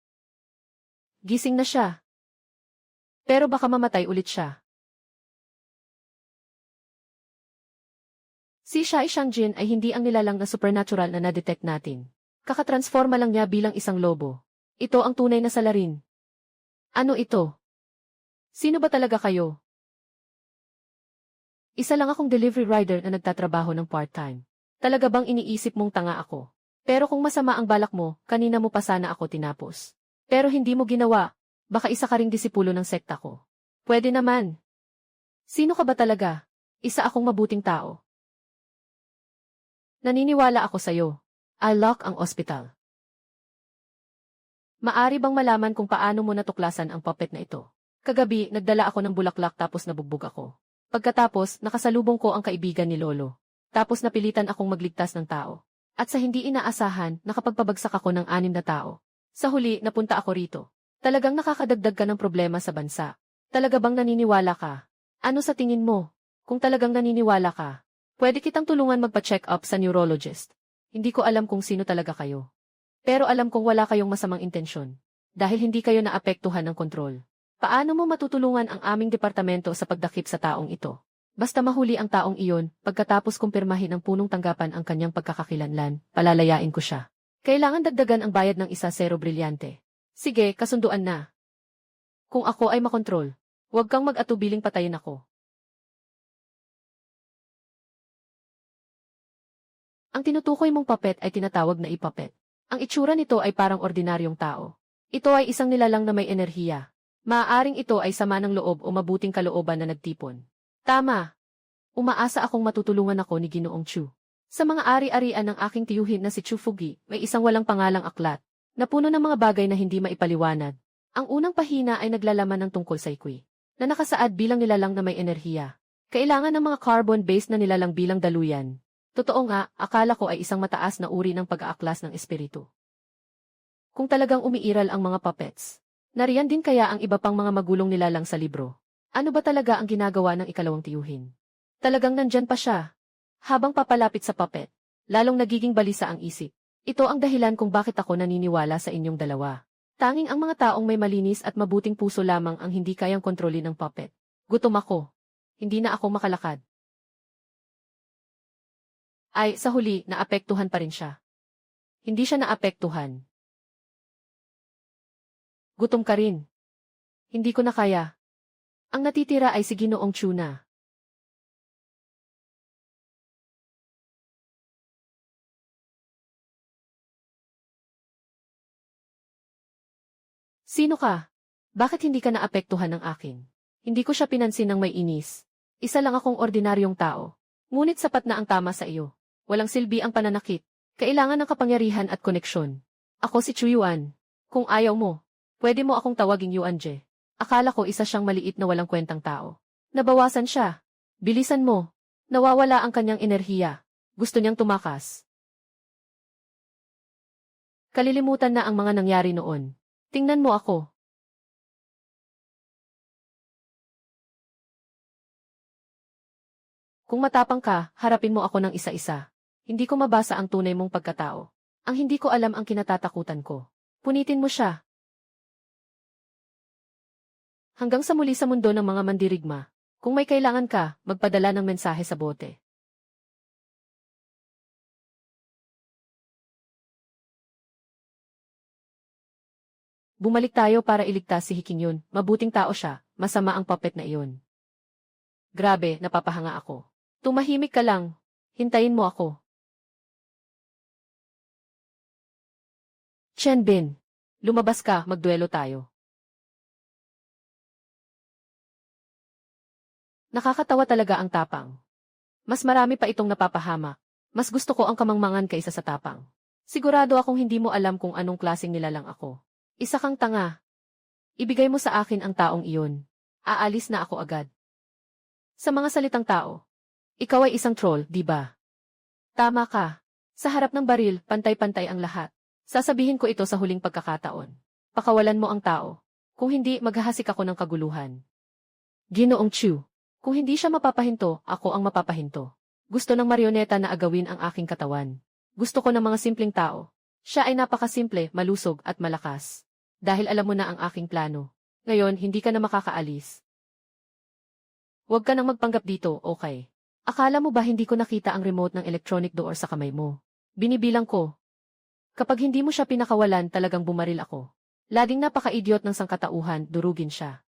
Gising na siya. Pero baka mamatay ulit siya. Si Shai Shangjin ay hindi ang nilalang na supernatural na na-detect natin. Kakatransforma lang niya bilang isang lobo. Ito ang tunay na salarin. Ano ito? Sino ba talaga kayo? Isa lang akong delivery rider na nagtatrabaho ng part-time. Talaga bang iniisip mong tanga ako? Pero kung masama ang balak mo, kanina mo pa sana ako tinapos. Pero hindi mo ginawa. Baka isa ka ring disipulo ng sekta ko. Pwede naman. Sino ka ba talaga? Isa akong mabuting tao. Naniniwala ako sa'yo. I'll lock ang ospital. Maari bang malaman kung paano mo natuklasan ang puppet na ito? Kagabi, nagdala ako ng bulaklak tapos nabugbog ako. Pagkatapos, nakasalubong ko ang kaibigan ni Lolo. Tapos napilitan akong magligtas ng tao. At sa hindi inaasahan, nakapagpabagsak ako ng 6 na tao. Sa huli, napunta ako rito. Talagang nakakadagdag ka ng problema sa bansa. Talaga bang naniniwala ka? Ano sa tingin mo? Kung talagang naniniwala ka, pwede kitang tulungan magpa-check up sa neurologist. Hindi ko alam kung sino talaga kayo. Pero alam kong wala kayong masamang intensyon. Dahil hindi kayo naapektuhan ng kontrol. Paano mo matutulungan ang aming departamento sa pagdakip sa taong ito? Basta mahuli ang taong iyon, pagkatapos kumpirmahin ng punong tanggapan ang kanyang pagkakakilanlan, palalayain ko siya. Kailangan dagdagan ang bayad ng 1 zero brilyante. Sige, kasunduan na. Kung ako ay makontrol, huwag kang mag-atubiling patayin ako. Ang tinutukoy mong puppet ay tinatawag na i-puppet. Ang itsura nito ay parang ordinaryong tao. Ito ay isang nilalang na may enerhiya. Maaaring ito ay sama ng loob o mabuting kalooban na nagtipon. Tama. Umaasa akong matutulungan ako ni Ginoong Chu. Sa mga ari-arian ng aking tiyuhin na si Chu Fugi, may isang walang pangalang aklat, na puno ng mga bagay na hindi maipaliwanag. Ang unang pahina ay naglalaman ng tungkol sa ikwi, na nakasaad bilang nilalang na may enerhiya. Kailangan ng mga carbon-based na nilalang bilang daluyan. Totoo nga, akala ko ay isang mataas na uri ng pag-aaklas ng espiritu. Kung talagang umiiral ang mga puppets, nariyan din kaya ang iba pang mga magulong nilalang sa libro. Ano ba talaga ang ginagawa ng ikalawang tiyuhin? Talagang nandyan pa siya. Habang papalapit sa puppet, lalong nagiging balisa ang isip. Ito ang dahilan kung bakit ako naniniwala sa inyong dalawa. Tanging ang mga taong may malinis at mabuting puso lamang ang hindi kayang kontrolin ng puppet. Gutom ako. Hindi na ako makalakad. Ay, sa huli, naapektuhan pa rin siya. Hindi siya naapektuhan. Gutom ka rin. Hindi ko na kaya. Ang natitira ay si Ginoong Tuna. Sino ka? Bakit hindi ka naapektuhan ng akin? Hindi ko siya pinansin ng may inis. Isa lang akong ordinaryong tao. Ngunit sapat na ang tama sa iyo. Walang silbi ang pananakit. Kailangan ng kapangyarihan at koneksyon. Ako si Chu Yuan. Kung ayaw mo, pwede mo akong tawaging Yuan Je. Akala ko isa siyang maliit na walang kwentang tao. Nabawasan siya. Bilisan mo. Nawawala ang kanyang enerhiya. Gusto niyang tumakas. Kalilimutan na ang mga nangyari noon. Tingnan mo ako. Kung matapang ka, harapin mo ako ng isa-isa. Hindi ko mabasa ang tunay mong pagkatao. Ang hindi ko alam ang kinatatakutan ko. Punitin mo siya. Hanggang sa muli sa mundo ng mga mandirigma. Kung may kailangan ka, magpadala ng mensahe sa bote. Bumalik tayo para iligtas si Hiking Yun. Mabuting tao siya, masama ang puppet na iyon. Grabe, napapahanga ako. Tumahimik ka lang. Hintayin mo ako. Chen Bin, lumabas ka, magduelo tayo. Nakakatawa talaga ang tapang. Mas marami pa itong napapahamak. Mas gusto ko ang kamangmangan kaysa sa tapang. Sigurado akong hindi mo alam kung anong klaseng nilalang ako. Isa kang tanga. Ibigay mo sa akin ang taong iyon. Aalis na ako agad. Sa mga salitang tao. Ikaw ay isang troll, di ba? Tama ka. Sa harap ng baril, pantay-pantay ang lahat. Sasabihin ko ito sa huling pagkakataon. Pakawalan mo ang tao. Kung hindi, maghahasik ako ng kaguluhan. Ginoong Chu. Kung hindi siya mapapahinto, ako ang mapapahinto. Gusto ng marioneta na agawin ang aking katawan. Gusto ko ng mga simpleng tao. Siya ay napakasimple, malusog at malakas. Dahil alam mo na ang aking plano. Ngayon, hindi ka na makakaalis. Huwag ka nang magpanggap dito, okay? Akala mo ba hindi ko nakita ang remote ng electronic door sa kamay mo? Binibilang ko. Kapag hindi mo siya pinakawalan, talagang bumaril ako. Laging napaka-idiot ng sangkatauhan, durugin siya.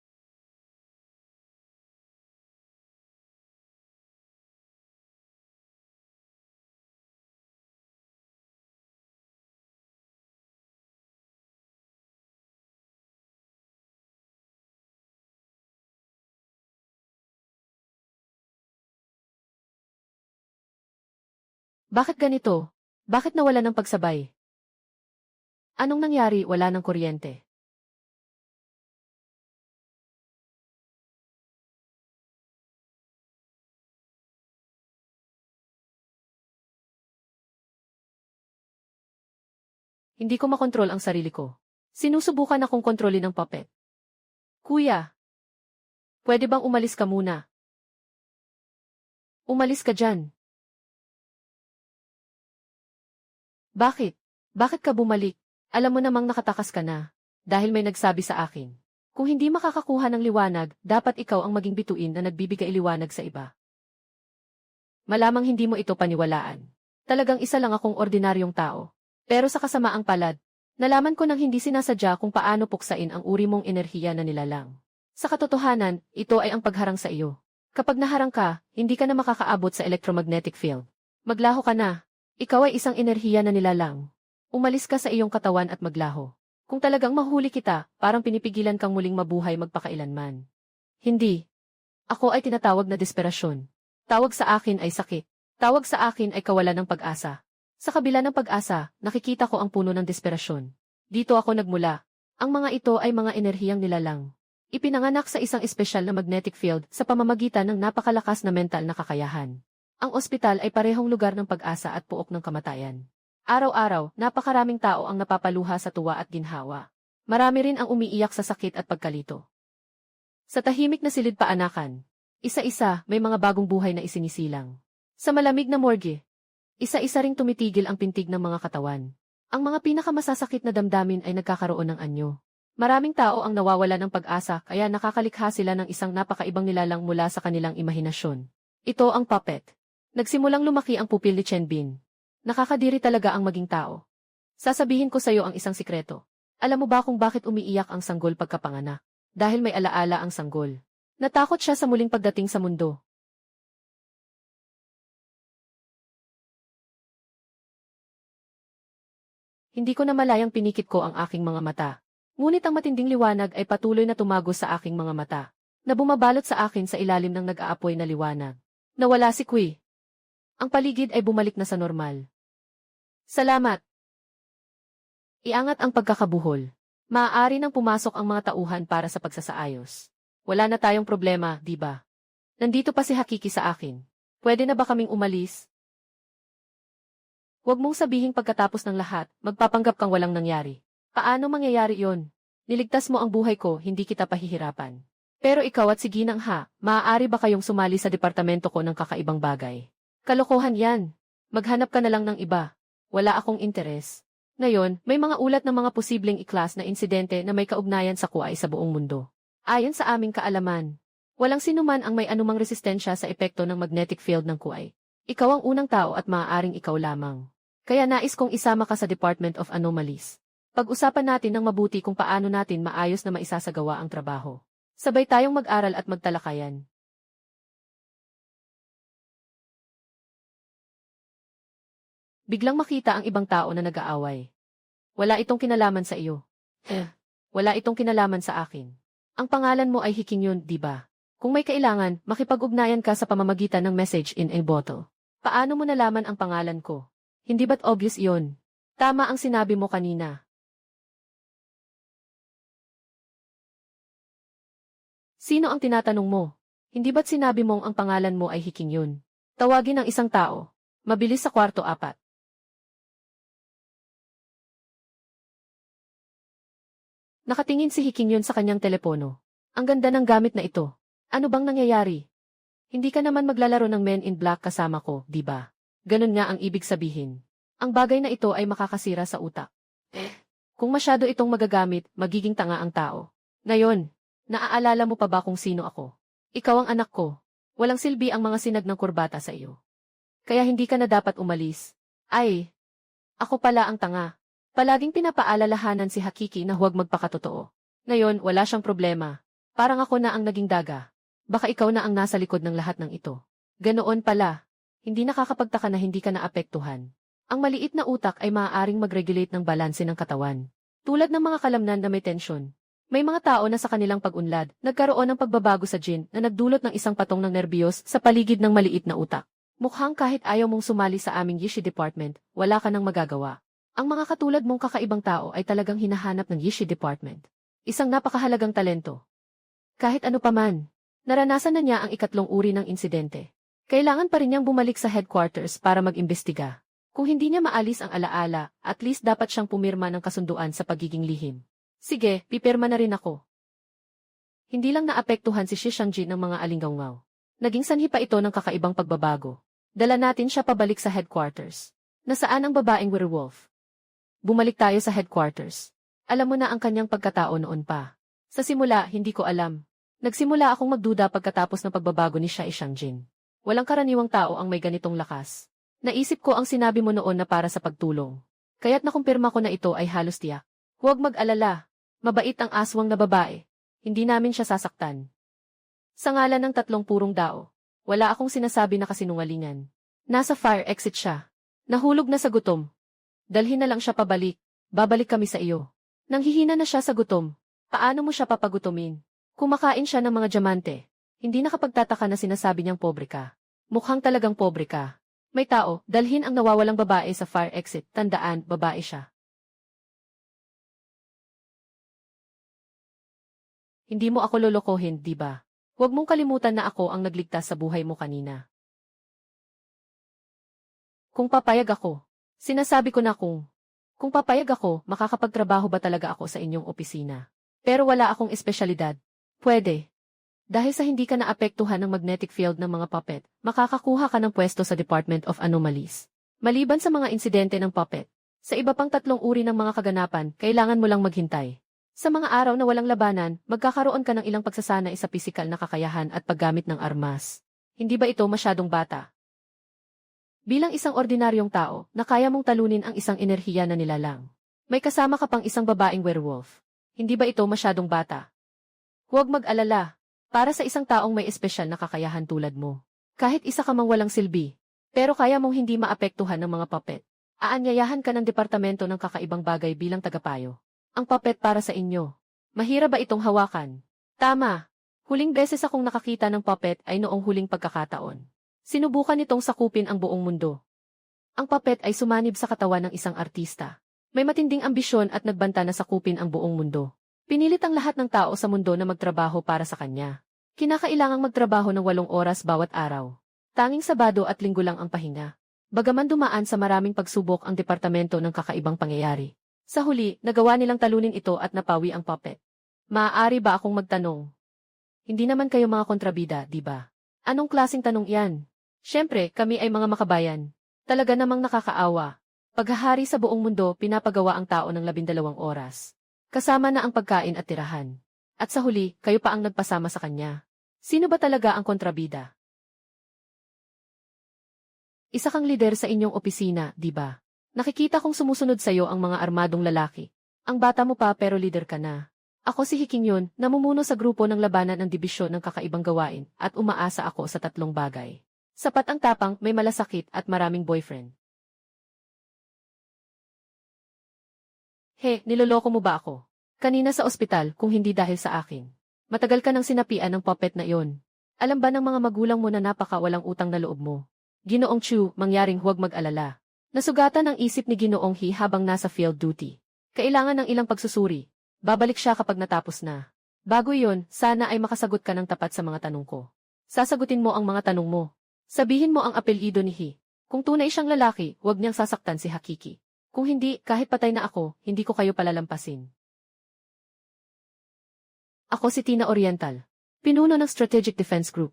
Bakit ganito? Bakit nawala ng pagsabay? Anong nangyari? Wala ng kuryente. Hindi ko makontrol ang sarili ko. Sinusubukan akong kontrolin ng puppet. Kuya, pwede bang umalis ka muna? Umalis ka dyan. Bakit? Bakit ka bumalik? Alam mo namang nakatakas ka na. Dahil may nagsabi sa akin. Kung hindi makakakuha ng liwanag, dapat ikaw ang maging bituin na nagbibigay liwanag sa iba. Malamang hindi mo ito paniwalaan. Talagang isa lang akong ordinaryong tao. Pero sa kasamaang palad, nalaman ko nang hindi sinasadya kung paano puksain ang uri mong enerhiya na nilalang. Sa katotohanan, ito ay ang pagharang sa iyo. Kapag naharang ka, hindi ka na makakaabot sa electromagnetic field. Maglaho ka na. Ikaw ay isang enerhiya na nilalang. Umalis ka sa iyong katawan at maglaho. Kung talagang mahuli kita, parang pinipigilan kang muling mabuhay magpakailanman. Hindi. Ako ay tinatawag na desperasyon. Tawag sa akin ay sakit. Tawag sa akin ay kawalan ng pag-asa. Sa kabila ng pag-asa, nakikita ko ang puno ng desperasyon. Dito ako nagmula. Ang mga ito ay mga enerhiyang nilalang. Ipinanganak sa isang espesyal na magnetic field sa pamamagitan ng napakalakas na mental na kakayahan. Ang ospital ay parehong lugar ng pag-asa at puok ng kamatayan. Araw-araw, napakaraming tao ang napapaluha sa tuwa at ginhawa. Marami rin ang umiiyak sa sakit at pagkalito. Sa tahimik na silid paanakan, isa-isa may mga bagong buhay na isinisilang. Sa malamig na morgue, isa-isa ring tumitigil ang pintig ng mga katawan. Ang mga pinakamasasakit na damdamin ay nagkakaroon ng anyo. Maraming tao ang nawawala ng pag-asa kaya nakakalikha sila ng isang napakaibang nilalang mula sa kanilang imahinasyon. Ito ang puppet. Nagsimulang lumaki ang pupil ni Chen Bin. Nakakadiri talaga ang maging tao. Sasabihin ko sa'yo ang isang sikreto. Alam mo ba kung bakit umiiyak ang sanggol pagkapanganak? Dahil may alaala ang sanggol. Natakot siya sa muling pagdating sa mundo. Hindi ko na malayang pinikit ko ang aking mga mata. Ngunit ang matinding liwanag ay patuloy na tumagos sa aking mga mata, na bumabalot sa akin sa ilalim ng nag-aapoy na liwanag. Nawala si Kui. Ang paligid ay bumalik na sa normal. Salamat. Iangat ang pagkakabuhol. Maaari nang pumasok ang mga tauhan para sa pagsasaayos. Wala na tayong problema, di ba? Nandito pa si Hakiki sa akin. Pwede na ba kaming umalis? Huwag mong sabihing pagkatapos ng lahat, magpapanggap kang walang nangyari. Paano mangyayari yon? Niligtas mo ang buhay ko, hindi kita pahihirapan. Pero ikaw at si Ginang Ha, maaari ba kayong sumali sa departamento ko ng kakaibang bagay? Kalokohan yan. Maghanap ka na lang ng iba. Wala akong interes. Ngayon, may mga ulat ng mga posibleng iklas na insidente na may kaugnayan sa kuway sa buong mundo. Ayon sa aming kaalaman, walang sinuman ang may anumang resistensya sa epekto ng magnetic field ng kuway. Ikaw ang unang tao at maaaring ikaw lamang. Kaya nais kong isama ka sa Department of Anomalies. Pag-usapan natin ng mabuti kung paano natin maayos na maisasagawa ang trabaho. Sabay tayong mag-aral at magtalakayan. Biglang makita ang ibang tao na nag-aaway. Wala itong kinalaman sa iyo. Wala itong kinalaman sa akin. Ang pangalan mo ay Hiking yun, di ba? Kung may kailangan, makipag-ugnayan ka sa pamamagitan ng message in a bottle. Paano mo nalaman ang pangalan ko? Hindi ba't obvious yon? Tama ang sinabi mo kanina. Sino ang tinatanong mo? Hindi ba't sinabi mong ang pangalan mo ay Hiking yun? Tawagin ang isang tao. Mabilis sa kwarto 4. Nakatingin si Hiking yun sa kanyang telepono. Ang ganda ng gamit na ito. Ano bang nangyayari? Hindi ka naman maglalaro ng Men in Black kasama ko, di ba? Ganun nga ang ibig sabihin. Ang bagay na ito ay makakasira sa utak. Kung masyado itong magagamit, magiging tanga ang tao. Ngayon, naaalala mo pa ba kung sino ako? Ikaw ang anak ko. Walang silbi ang mga sinag ng kurbata sa iyo. Kaya hindi ka na dapat umalis. Ay, ako pala ang tanga. Palaging pinapaalalahanan si Hakiki na huwag magpakatotoo. Ngayon, wala siyang problema. Parang ako na ang naging daga. Baka ikaw na ang nasa likod ng lahat ng ito. Ganoon pala. Hindi nakakapagtaka na hindi ka naapektuhan. Ang maliit na utak ay maaaring mag-regulate ng balanse ng katawan. Tulad ng mga kalamnan na may tensyon. May mga tao na sa kanilang pag-unlad, nagkaroon ng pagbabago sa gene na nagdulot ng isang patong ng nerbiyos sa paligid ng maliit na utak. Mukhang kahit ayaw mong sumali sa aming Yishi Department, wala ka nang magagawa. Ang mga katulad mong kakaibang tao ay talagang hinahanap ng Yishi Department. Isang napakahalagang talento. Kahit ano paman, naranasan na niya ang ikatlong uri ng insidente. Kailangan pa rin niyang bumalik sa headquarters para mag-imbestiga. Kung hindi niya maalis ang alaala, at least dapat siyang pumirma ng kasunduan sa pagiging lihim. Sige, pipirma na rin ako. Hindi lang naapektuhan si Shi Shangji ng mga alinggawngaw. Naging sanhi pa ito ng kakaibang pagbabago. Dala natin siya pabalik sa headquarters. Nasaan ang babaeng werewolf? Bumalik tayo sa headquarters. Alam mo na ang kanyang pagkatao noon pa. Sa simula, hindi ko alam. Nagsimula akong magduda pagkatapos ng pagbabago ni Shi Shangjin. Walang karaniwang tao ang may ganitong lakas. Naisip ko ang sinabi mo noon na para sa pagtulong. Kaya't nakumpirma ko na ito ay halos tiyak. Huwag mag-alala. Mabait ang aswang na babae. Hindi namin siya sasaktan. Sa ngalan ng 3 purong dao, wala akong sinasabi na kasinungalingan. Nasa fire exit siya. Nahulog na sa gutom. Dalhin na lang siya pabalik. Babalik kami sa iyo. Nanghihina na siya sa gutom. Paano mo siya papagutomin? Kumakain siya ng mga diamante. Hindi nakapagtataka na sinasabi niyang pobre ka. Mukhang talagang pobre ka. May tao, dalhin ang nawawalang babae sa fire exit. Tandaan, babae siya. Hindi mo ako lolokohin, di ba? Huwag mong kalimutan na ako ang nagligtas sa buhay mo kanina. Kung papayag ako, sinasabi ko na kung papayag ako, makakapagtrabaho ba talaga ako sa inyong opisina? Pero wala akong espesyalidad. Pwede. Dahil sa hindi ka naapektuhan ng magnetic field ng mga puppet, makakakuha ka ng pwesto sa Department of Anomalies. Maliban sa mga insidente ng puppet, sa iba pang 3 uri ng mga kaganapan, kailangan mo lang maghintay. Sa mga araw na walang labanan, magkakaroon ka ng ilang pagsasanay sa pisikal na kakayahan at paggamit ng armas. Hindi ba ito masyadong bata? Bilang isang ordinaryong tao na kaya mong talunin ang isang enerhiya na nilalang. May kasama ka pang isang babaeng werewolf. Hindi ba ito masyadong bata? Huwag mag-alala. Para sa isang taong may espesyal na kakayahan tulad mo. Kahit isa ka mang walang silbi, pero kaya mong hindi maapektuhan ng mga puppet. Aanyayahan ka ng departamento ng kakaibang bagay bilang tagapayo. Ang puppet para sa inyo. Mahirap ba itong hawakan? Tama. Huling beses akong nakakita ng puppet ay noong huling pagkakataon. Sinubukan nitong sakupin ang buong mundo. Ang puppet ay sumanib sa katawan ng isang artista. May matinding ambisyon at nagbanta na sakupin ang buong mundo. Pinilit ang lahat ng tao sa mundo na magtrabaho para sa kanya. Kinakailangang magtrabaho ng 8 oras bawat araw. Tanging Sabado at Linggo lang ang pahinga. Bagaman dumaan sa maraming pagsubok ang departamento ng kakaibang pangyayari. Sa huli, nagawa nilang talunin ito at napawi ang puppet. Maaari ba akong magtanong? Hindi naman kayo mga kontrabida, di ba? Anong klaseng tanong yan? Siyempre, kami ay mga makabayan. Talaga namang nakakaawa. Paghahari sa buong mundo, pinapagawa ang tao ng 12 oras. Kasama na ang pagkain at tirahan. At sa huli, kayo pa ang nagpasama sa kanya. Sino ba talaga ang kontrabida? Isa kang lider sa inyong opisina, di ba? Nakikita kong sumusunod sa iyo ang mga armadong lalaki. Ang bata mo pa pero lider ka na. Ako si Hiking yun, namumuno sa grupo ng labanan ng dibisyon ng kakaibang gawain at umaasa ako sa 3 bagay. Sapat ang tapang, may malasakit at maraming boyfriend. Niloloko mo ba ako? Kanina sa ospital kung hindi dahil sa akin. Matagal ka nang sinapian ng puppet na iyon. Alam ba ng mga magulang mo na napaka-walang utang na loob mo? Ginoong Chu, mangyaring huwag mag-alala. Nasugatan ang isip ni Ginoong He habang nasa field duty. Kailangan ng ilang pagsusuri. Babalik siya kapag natapos na. Bago iyon, sana ay makasagot ka ng tapat sa mga tanong ko. Sasagutin mo ang mga tanong mo. Sabihin mo ang apelyido ni He. Kung tunay siyang lalaki, huwag niyang sasaktan si Hakiki. Kung hindi, kahit patay na ako, hindi ko kayo palalampasin. Ako si Tina Oriental, pinuno ng Strategic Defense Group.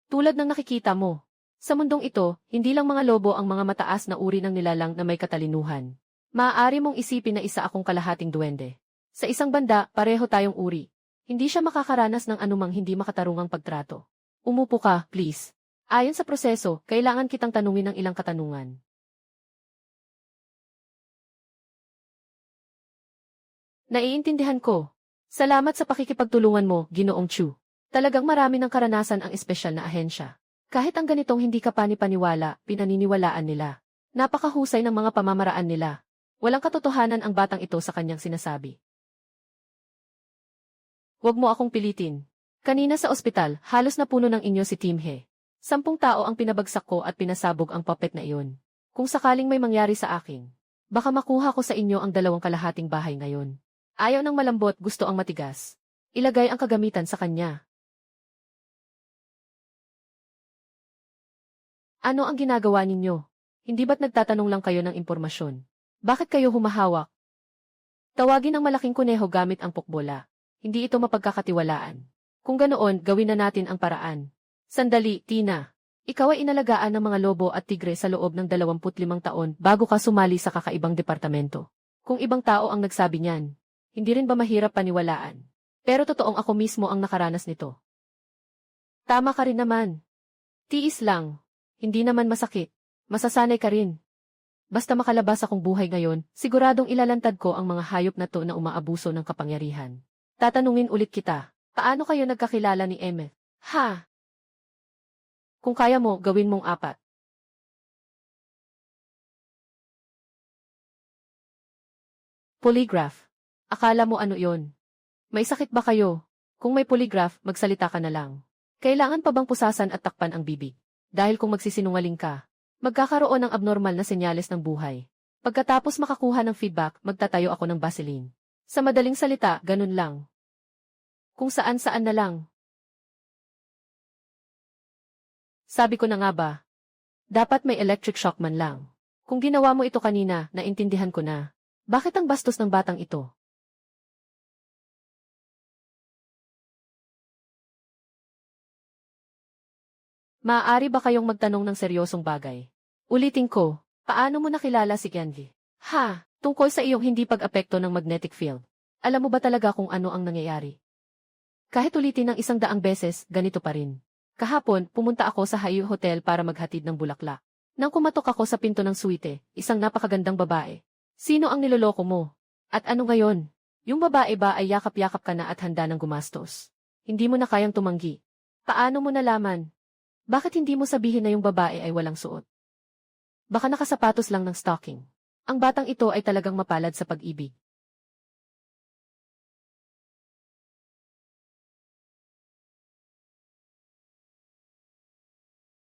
Tulad ng nakikita mo, sa mundong ito, hindi lang mga lobo ang mga mataas na uri ng nilalang na may katalinuhan. Maaari mong isipin na isa akong kalahating duwende. Sa isang banda, pareho tayong uri. Hindi siya makakaranas ng anumang hindi makatarungang pagtrato. Umupo ka, please. Ayon sa proseso, kailangan kitang tanungin ng ilang katanungan. Naiintindihan ko. Salamat sa pakikipagtulungan mo, Ginoong Chu. Talagang marami ng karanasan ang espesyal na ahensya. Kahit ang ganitong hindi ka panipaniwala, pinaniniwalaan nila. Napakahusay ng mga pamamaraan nila. Walang katotohanan ang batang ito sa kanyang sinasabi. Huwag mo akong pilitin. Kanina sa ospital, halos napuno ng inyo si Team He. 10 tao ang pinabagsak ko at pinasabog ang puppet na iyon. Kung sakaling may mangyari sa akin, baka makuha ko sa inyo ang 2 kalahating bahay ngayon. Ayaw ng malambot, gusto ang matigas. Ilagay ang kagamitan sa kanya. Ano ang ginagawa ninyo? Hindi ba't nagtatanong lang kayo ng impormasyon? Bakit kayo humahawak? Tawagin ang malaking kuneho gamit ang pokbola. Hindi ito mapagkakatiwalaan. Kung ganoon, gawin na natin ang paraan. Sandali, Tina. Ikaw ay inalagaan ng mga lobo at tigre sa loob ng 25 taon bago ka sumali sa kakaibang departamento. Kung ibang tao ang nagsabi niyan, hindi rin ba mahirap paniwalaan? Pero totoong ako mismo ang nakaranas nito. Tama ka rin naman. Tiis lang. Hindi naman masakit. Masasanay ka rin. Basta makalabas akong buhay ngayon, siguradong ilalantad ko ang mga hayop na to na umaabuso ng kapangyarihan. Tatanungin ulit kita, paano kayo nagkakilala ni Emmett? Ha? Kung kaya mo, gawin mong 4. Polygraph. Akala mo ano yon? May sakit ba kayo? Kung may polygraph, magsalita ka na lang. Kailangan pa bang pusasan at takpan ang bibig? Dahil kung magsisinungaling ka, magkakaroon ng abnormal na senyales ng buhay. Pagkatapos makakuha ng feedback, magtatayo ako ng Vaseline. Sa madaling salita, ganun lang. Kung saan-saan na lang. Sabi ko na nga ba? Dapat may electric shock man lang. Kung ginawa mo ito kanina, naintindihan ko na. Bakit ang bastos ng batang ito? Maaari ba kayong magtanong ng seryosong bagay? Ulitin ko, paano mo nakilala si Kenji? Ha, tungkol sa iyong hindi pag-apekto ng magnetic field. Alam mo ba talaga kung ano ang nangyayari? Kahit ulitin ng 100 beses, ganito pa rin. Kahapon, pumunta ako sa Hayu Hotel para maghatid ng bulaklak. Nang kumatok ako sa pinto ng suite, isang napakagandang babae. Sino ang niloloko mo? At ano ngayon? Yung babae ba ay yakap-yakap ka na at handa ng gumastos? Hindi mo na kayang tumanggi. Paano mo nalaman? Bakit hindi mo sabihin na yung babae ay walang suot? Baka nakasapatos lang ng stocking. Ang batang ito ay talagang mapalad sa pag-ibig.